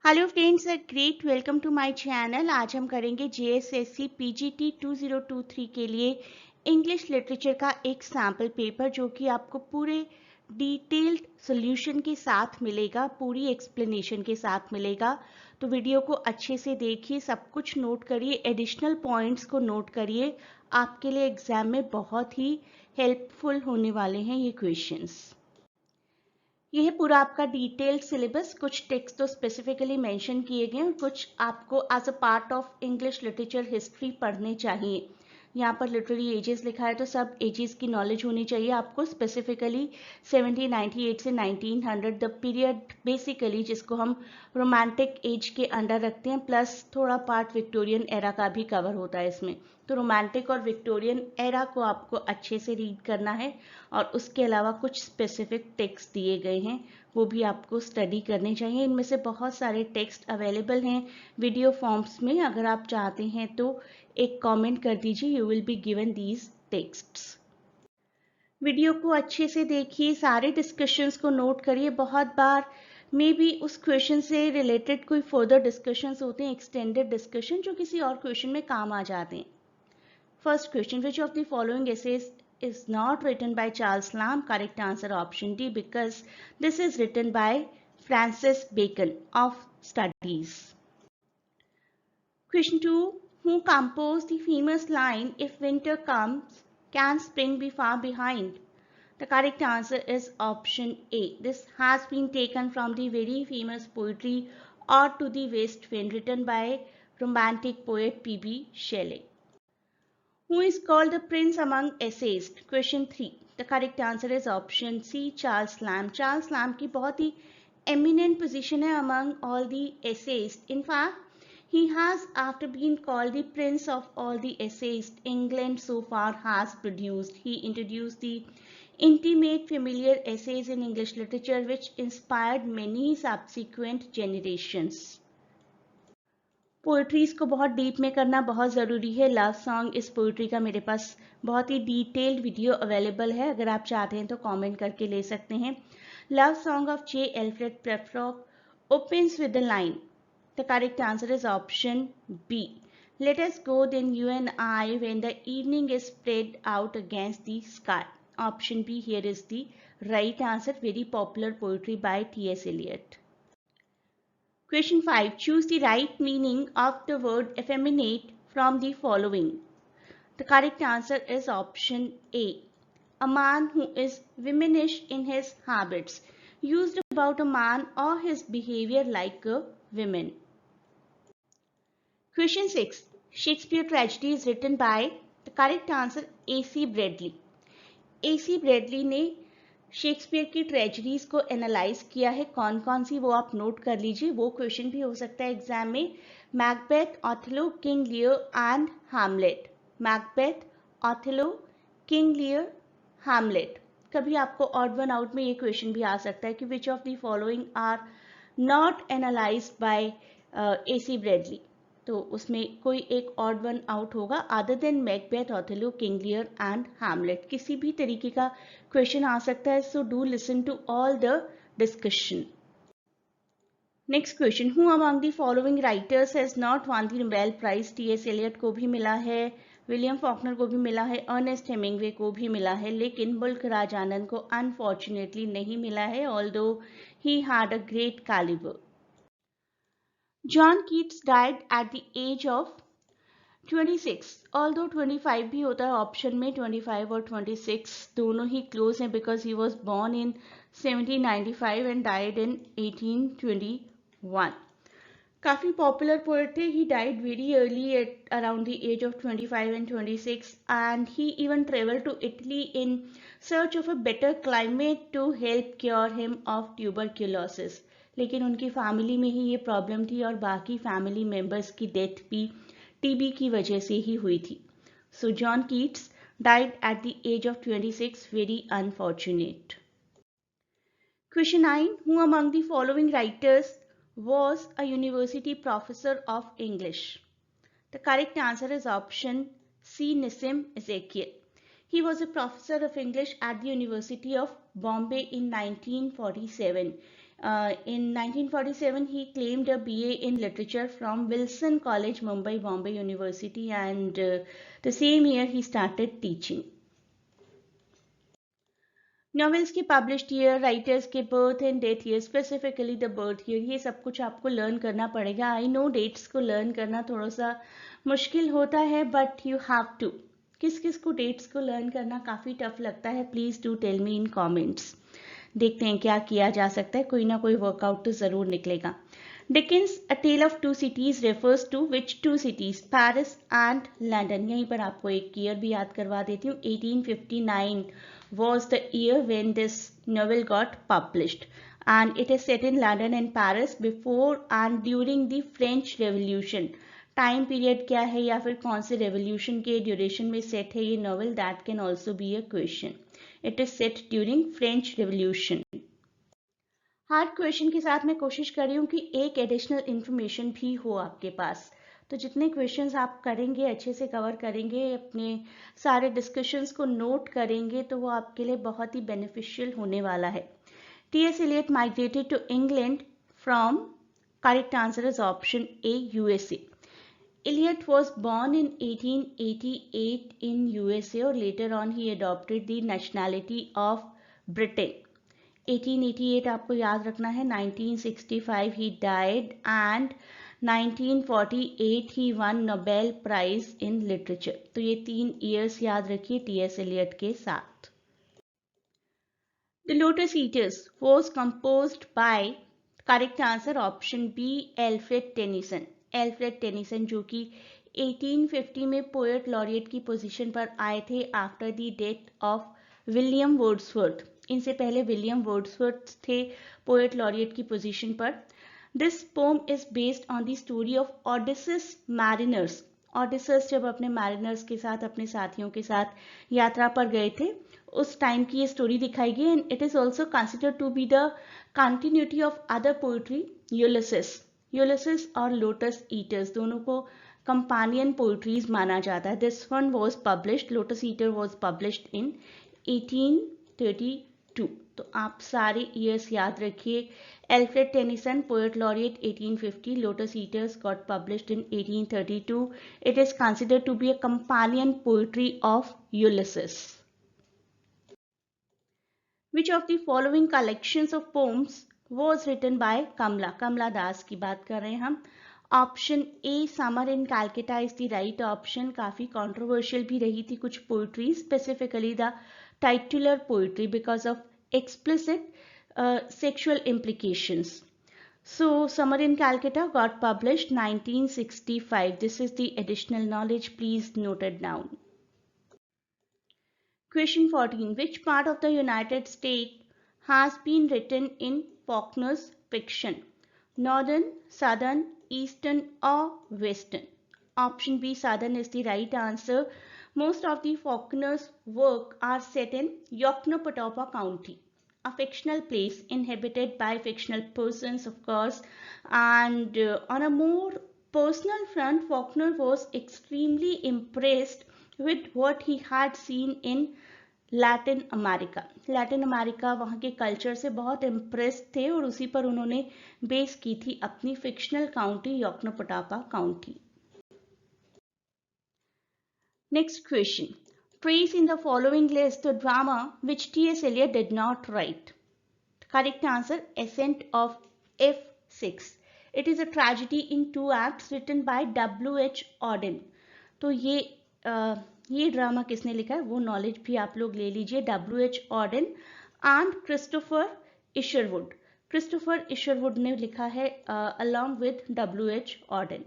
Hello friends, great welcome to my channel. आज हम करेंगे जेएसएससी पीजीटी 2023 के लिए इंग्लिश लिटरेचर का एक सैम्पल पेपर जो कि आपको पूरे डिटेल्ड सॉल्यूशन के साथ मिलेगा, पूरी एक्सप्लेनेशन के साथ मिलेगा। तो वीडियो को अच्छे से देखिए, सब कुछ नोट करिए, एडिशनल पॉइंट्स को नोट करिए। आपके लिए एग्जाम में बहुत ही हेल्पफुल होने वाले हैं ये क्वेश्चंस। ये है पूरा आपका डिटेल्ड सिलेबस। कुछ टेक्स्ट तो स्पेसिफिकली मेंशन किए गए हैं और कुछ आपको as a part of English literature history पढ़ने चाहिए। यहाँ पर लिटरेरी एजेस लिखा है तो सब एजेस की नॉलेज होनी चाहिए आपको। स्पेसिफिकली 1798 से 1900 द पीरियड बेसिकली जिसको हम रोमांटिक एज के अंडर रखते हैं, प्लस थोड़ा पार्ट विक्टोरियन एरा का भी कवर होता है इसमें। तो रोमांटिक और विक्टोरियन एरा को आपको अच्छे से रीड करना है और उसके अलावा कुछ स्पेसिफिक टेक्स्ट दिए गए हैं वो भी आपको स्टडी करने चाहिए। इनमें से बहुत सारे टेक्स्ट अवेलेबल हैं वीडियो फॉर्म्स में। अगर आप चाहते हैं तो एक कमेंट कर दीजिए, you will be given these texts. Video को अच्छे से देखिए, सारे डिस्कशंस को नोट करिए। बहुत बार मे बी उस क्वेश्चन से रिलेटेड कोई फर्दर डिस्कशंस होते हैं, एक्सटेंडेड डिस्कशन, जो किसी और क्वेश्चन में काम आ जाते हैं। First question, which of the following essays is not written by Charles Lamb? Correct answer option D, because this is written by Francis Bacon of Studies. Question 2, who composed the famous line, if winter comes, can spring be far behind? The correct answer is option A. This has been taken from the very famous poetry Ode to the West Wind, written by romantic poet P.B. Shelley. Who is called the prince among essayists? Question 3. The correct answer is option C, Charles Lamb. Charles Lamb की बहुत ही eminent position है among all the essayists. In fact, he has, after being called the prince of all the essayists England so far has produced, he introduced the intimate familiar essays in English literature which inspired many subsequent generations. Poetries को बहुत deep में करना बहुत ज़रूरी है। Love song इस poetry का मेरे पास बहुत ही डिटेल्ड वीडियो अवेलेबल है, अगर आप चाहते हैं तो कमेंट करके ले सकते हैं। Love song of J Alfred Prufrock opens with the line. The correct answer is option B, let us go then you and I when the evening is spread out against the sky. Option B here is the right answer, very popular poetry by T S. Eliot. Question 5. Choose the right meaning of the word effeminate from the following. The correct answer is option A. A man who is womanish in his habits, used about a man or his behavior like a woman. Question 6. Shakespeare tragedy is written by. The correct answer A.C. Bradley. A.C. Bradley ने Shakespeare की tragedies को analyse किया है। कौन कौन सी वो आप note कर लीजिए, वो क्वेश्चन भी हो सकता है एग्जाम में। Macbeth, Othello, King Lear and Hamlet. Macbeth, Othello, King लियर, Hamlet. कभी आपको ऑड वन आउट में ये क्वेश्चन भी आ सकता है कि which of the following are not analysed by A C. Bradley. तो उसमें कोई एक ऑड वन आउट होगा other than Macbeth, Othello, King Lear and Hamlet. किसी भी तरीके का क्वेश्चन आ सकता है, so do listen to all the discussion. Next question, who among the following writers has not won the Nobel prize? T S. Eliot को भी मिला है, विलियम फॉकनर को भी मिला है, अर्नेस्ट हेमिंगवे को भी मिला है, लेकिन मुल्क राज आनंद को अनफॉर्चुनेटली नहीं मिला है, although he had a great calibre. John Keats died at the age of 26, although 25 भी होता है ऑप्शन में, 25 और 26 दोनों ही क्लोज हैं because he was born in 1795 and died in 1821. काफ़ी पॉपुलर पोएट थे. He died very early at around the age of 25 and 26 and he even travel to Italy in search of a better climate to help cure him of tuberculosis. लेकिन उनकी family में ही ये problem थी और बाकी family members की death भी TB की वजह से ही हुई थी. So John Keats died at the age of 26, very unfortunate. Question 9. Who among the following writers was a university professor of English? The correct answer is option C, Nissim Ezekiel. He was a professor of English at the University of Bombay in 1947. In 1947, he claimed a BA in literature from Wilson College, Mumbai, Bombay University, and the same year he started teaching. Novels के published year, writers के birth and death year, specifically the birth year, ये सब कुछ आपको learn करना पड़ेगा. I know dates को learn करना थोड़ा सा मुश्किल होता है, बट यू हैव टू. किस किस को डेट्स को लर्न करना काफ़ी टफ लगता है, please do tell me in comments. देखते हैं क्या किया जा सकता है, कोई ना कोई वर्कआउट तो ज़रूर निकलेगा. Dickens, A Tale of Two Cities refers to which two cities? Paris and London. यहीं पर आपको एक ईयर भी याद करवा देती हूँ. 1859 was the year when this novel got published, and it is set in London and Paris before and during the French Revolution. Time period क्या है या फिर कौन से रेवोल्यूशन के ड्यूरेशन में सेट है ये novel, that can also be a question. It is set during French revolution. Hard question के साथ मैं कोशिश कर रही हूँ कि एक एडिशनल इंफॉर्मेशन भी हो आपके पास. तो जितने क्वेश्चंस आप करेंगे, अच्छे से कवर करेंगे, अपने सारे डिस्कशंस को नोट करेंगे, तो वो आपके लिए बहुत ही बेनिफिशियल होने वाला है. T.S. Eliot migrated to England from, correct answer is option A, USA. Eliot was born in 1888 in USA, or later on he adopted the nationality of Britain. 1888 आपको याद रखना है. 1965 he died, and 1948 he won Nobel Prize in Literature. तो ये 3 years याद रखिए T.S. Eliot के साथ. The Lotus Eaters was composed by, correct answer option B, Alfred Tennyson. Alfred Tennyson जो कि 1850 में पोएट लॉरिएट की पोजीशन पर आए थे after the death of William Wordsworth. इनसे पहले विलियम वर्ड्सवर्थ थे पोएट लॉरिएट की पोजीशन पर. This poem is based on the story of Odysseus mariners. Odysseus जब अपने मैरिनर्स के साथ, अपने साथियों के साथ यात्रा पर गए थे, उस टाइम की ये स्टोरी दिखाई गई. And it is also considered to be the continuity of other poetry, Ulysses. Ulysses और लोटस ईटर्स दोनों को कंपानियन पोइट्रीज माना जाता है. This one was published, lotus eater was published in 1832. तो आप सारे ईयर्स याद रखिए. Alfred Tennyson, poet laureate 1850, lotus eaters got published in 1832. It is considered to be a companion poetry of Ulysses. Which of the following collections of poems was written by Kamla? Kamla Das की बात कर रहे हैं हम. Option A, summer in Calcutta is the right option. काफी controversial भी रही थी कुछ poetry, specifically the titular poetry because of explicit sexual implications. So Summer in Calcutta got published 1965. This is the additional knowledge, please note it down. Question 14. Which part of the United States has been written in Faulkner's fiction? Northern, Southern, Eastern or Western? Option B, Southern is the right answer. Most of the Faulkner's work are set in Yokneamobile County, a fictional place inhabited by fictional persons, of course. And on a more personal front, Faulkner was extremely impressed with what he had seen in Latin America. Latin America, वहाँ के culture से बहुत impressed थे और उसी पर उन्होंने base की थी अपनी fictional county Yoknapatawpha county. Next question. Trace in the following list the drama which T.S. Eliot did not write. Correct answer, Ascent of F6. It is a tragedy in 2 acts written by W.H. Auden. तो ये drama किसने लिखा है वो knowledge भी आप लोग ले लीजिए. W.H. Auden and Christopher Isherwood. Christopher Isherwood ने लिखा है अलॉन्ग विद W.H. Auden.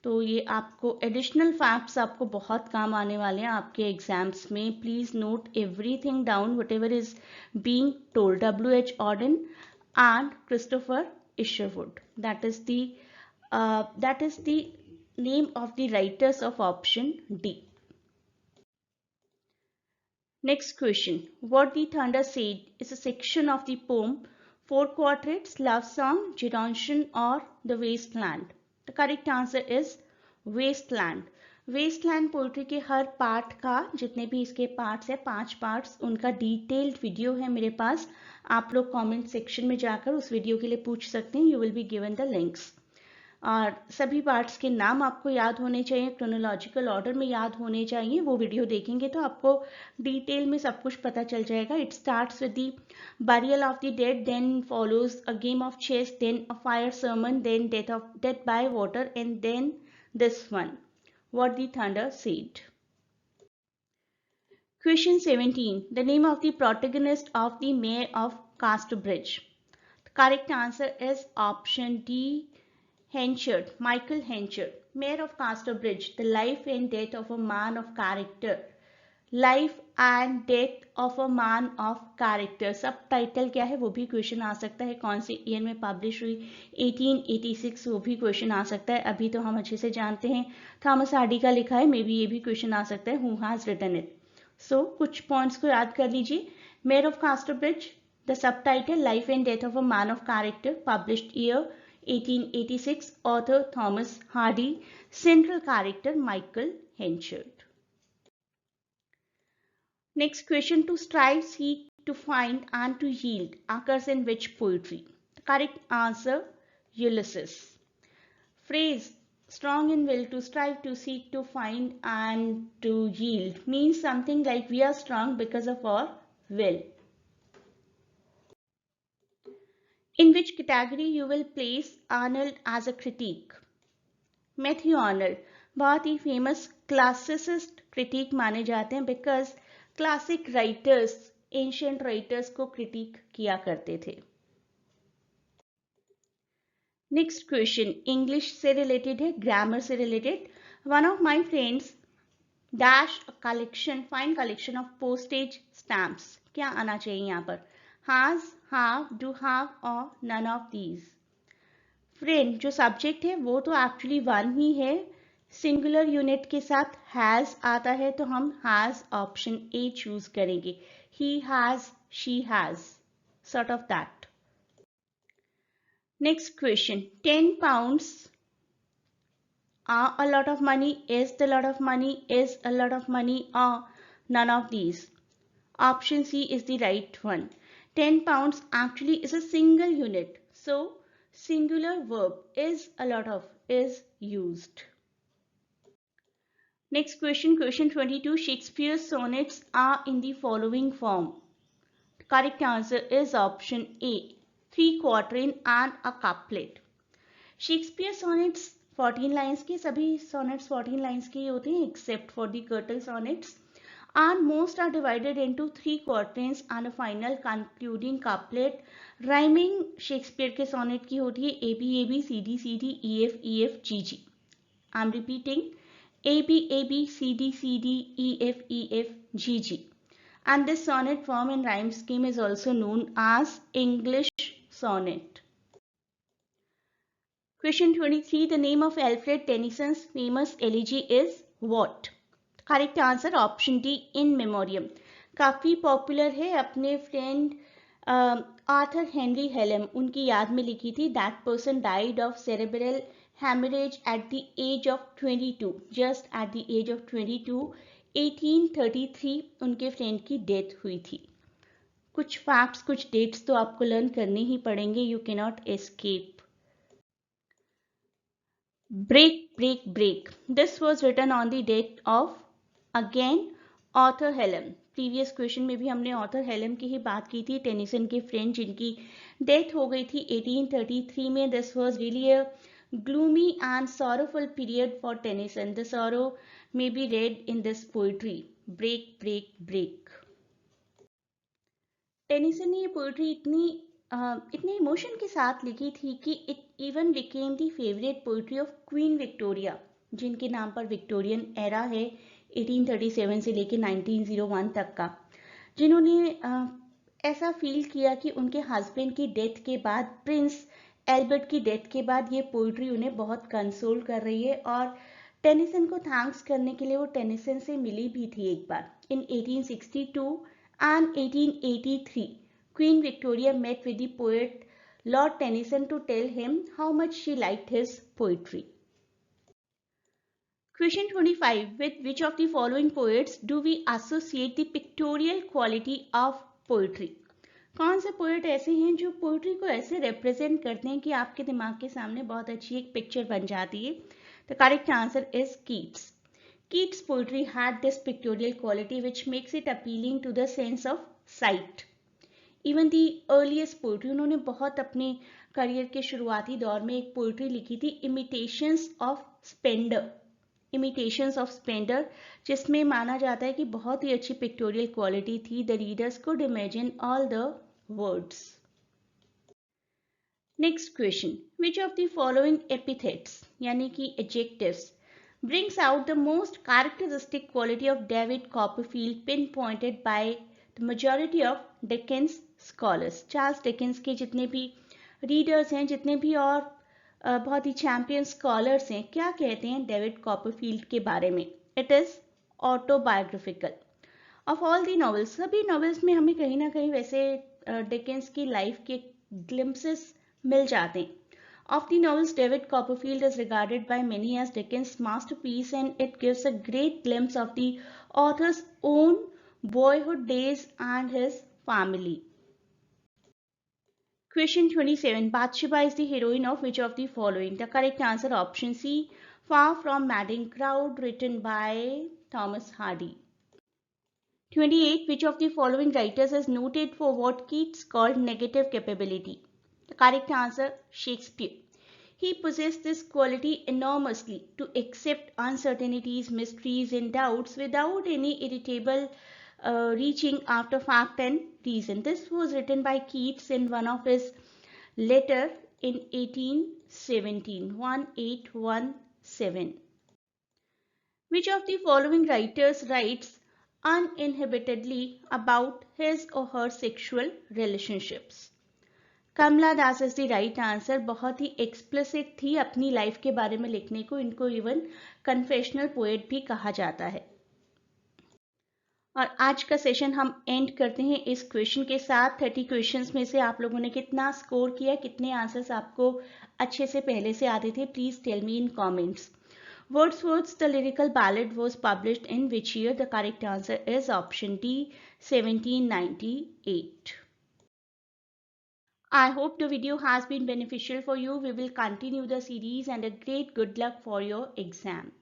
तो ये आपको एडिशनल फैक्ट्स आपको बहुत काम आने वाले हैं आपके एग्जाम्स में. Please note everything down, whatever is being told. W.H. Auden and Christopher Isherwood, that is the name of the writers of option D. Next question. What the Thunder Said is a section of the poem Four Quartets, Love Song, Gerontion or The Wasteland. The correct answer is Wasteland. Wasteland poetry के हर part का, जितने भी इसके parts हैं, 5 parts, उनका detailed video है मेरे पास। आप लोग कमेंट सेक्शन में जाकर उस वीडियो के लिए पूछ सकते हैं, you will be given the links. और सभी पार्ट्स के नाम आपको याद होने चाहिए, क्रोनोलॉजिकल ऑर्डर में याद होने चाहिए। वो वीडियो देखेंगे तो आपको डिटेल में सब कुछ पता चल जाएगा। It starts with the burial of the dead, then follows a game of chess, then a fire sermon, then death by water, and then this one, what the thunder said. Question 17. The name of the protagonist of the Mayor of Casterbridge. The correct answer is option D, Henchard, Michael Henchard. Mayor of Casterbridge, the life and death of a man of character. Life and death of a man of character. सब title क्या है वो भी question आ सकता है। कौन से ईयर में पब्लिश हुई, 1886, वो भी क्वेश्चन आ सकता है। अभी तो हम अच्छे से जानते हैं थॉमस हार्डी का लिखा है, मे बी ये भी क्वेश्चन आ सकता है, who has written it. So कुछ पॉइंट्स को याद कर लीजिए। Mayor of Casterbridge, the subtitle life and death of a man of character, published year 1886, author Thomas Hardy, central character Michael Henchard. Next question, to strive, seek, to find, and to yield occurs in which poetry? The correct answer, Ulysses. Phrase strong in will, to strive, to seek, to find, and to yield means something like we are strong because of our will. In which category you will place Arnold as a critique? Matthew Arnold बहुत ही famous classicist critic माने जाते हैं, because classic writers, ancient writers को critic किया करते थे। Next question English से related है, ग्रामर से related. One of my friends dash collection, fine collection of postage stamps. क्या आना चाहिए यहाँ पर? हैज, हैव, डू हैव और नन ऑफ दीज। फ्रेंड जो सब्जेक्ट है वो तो एक्चुअली वन ही है, सिंगुलर यूनिट के साथ हैज आता है, तो हम हैज ऑप्शन ए चूज करेंगे। He has, she has, sort of that. Next question, 10 pounds are a lot of money, is the lot of money, is a lot of money, or none of these? Option C is the right one. 10 pounds actually is a single unit, so singular verb is a lot of is used. Next question, question 22. Shakespeare's sonnets are in the following form. Correct answer is option A, 3 quatrain and a couplet. Shakespeare sonnets 14 lines के, सभी sonnets 14 lines के ही होते हैं except for the curtal sonnets, and most are divided into 3 quatrains and a final concluding couplet. Rhyming Shakespeare के sonnet की होती है A B A B C D C D E F E F G G. I'm repeating, A B A B C D C D E F E F G G. And this sonnet form and rhyme scheme is also known as English sonnet. Question 23. The name of Alfred Tennyson's famous elegy is what? Correct answer option D, In Memoriam. काफी popular है, अपने friend Arthur Henry हेलम उनकी याद में लिखी थी। That person died of cerebral hemorrhage at the age of 22, just at the age of 22, 1833 उनके friend की डेथ हुई थी। कुछ फैक्ट्स, कुछ डेट्स तो आपको लर्न करने ही पड़ेंगे, you can not escape. Break, break, break. This was written on the date of, again, Arthur Hallam. Previous question में भी हमने ऑथर हेलम की ही बात की थी, टेनिसन के फ्रेंड जिनकी डेथ हो गई थी 1833 में। This was really a gloomy and sorrowful period for Tennyson. The sorrow may be read in this poetry. Break, break, break. Tennyson ने ये पोइट्री इतने इमोशन के साथ लिखी थी कि it even became the favourite poetry of queen Victoria, जिनके नाम पर विक्टोरियन एरा है 1837 से लेकर 1901 तक का, जिन्होंने ऐसा फील किया कि उनके हस्बैंड की डेथ के बाद, प्रिंस एल्बर्ट की डेथ के बाद, ये पोइट्री उन्हें बहुत कंसोल कर रही है। और टेनिसन को थैंक्स करने के लिए वो टेनिसन से मिली भी थी एक बार। इन 1862 and 1883, Queen Victoria met with the poet Lord Tennyson to tell him how much she liked his poetry. Question 25. With which of the following poets do we associate the pictorial quality of poetry? कौन से poet ऐसे हैं जो poetry को ऐसे represent करते हैं कि आपके दिमाग के सामने बहुत अच्छी एक पिक्चर बन जाती है? The correct answer is Keats. Keats' poetry had this pictorial quality which makes it appealing to the sense of sight. Even the earliest poetry, उन्होंने बहुत अपने करियर के शुरुआती दौर में एक पोइट्री लिखी थी, imitations of Spender. Imitations of Spender, जिसमें माना जाता है कि बहुत ही अच्छी पिक्टोरियल क्वालिटी थी. The readers could imagine all the words. Next question. Which of the following epithets यानी कि adjectives brings out the most characteristic quality of David Copperfield pinpointed by the majority of Dickens scholars. Charles Dickens के जितने भी readers हैं, जितने भी और बहुत ही चैंपियन स्कॉलर्स हैं, क्या कहते हैं डेविड कॉपरफील्ड के बारे में? It is autobiographical. Of all the novels, सभी नॉवेल्स में हमें कहीं ना कहीं वैसे डिकेंस की लाइफ के ग्लिम्पसेस मिल जाते हैं. Of the novels, David Copperfield is regarded by many as Dickens' masterpiece, and it gives a great glimpse of the author's own boyhood days and his family. Question 27. Bathsheba is the heroine of which of the following? The correct answer option C, Far From Madding Crowd, written by Thomas Hardy. 28. Which of the following writers is noted for what Keats called negative capability? The correct answer, Shakespeare. He possessed this quality enormously, to accept uncertainties, mysteries, and doubts without any irritable reaching after fact and reason. This was written by Keats in one of his letters in 1817. Which of the following writers writes uninhibitedly about his or her sexual relationships? Kamala Das is the right answer. बहुत ही explicit थी अपनी life के बारे में लिखने को. इनको इवन कन्फेशनल पोएट भी कहा जाता है. और आज का सेशन हम एंड करते हैं इस क्वेश्चन के साथ. 30 क्वेश्चंस में से आप लोगों ने कितना स्कोर किया, कितने आंसर्स आपको अच्छे से पहले से आते थे? Please tell me in comments. Wordsworth's The Lyrical Ballad was published in which year? The correct answer is option D, 1798. I hope the video has been beneficial for you. We will continue the series and a great good luck for your exam.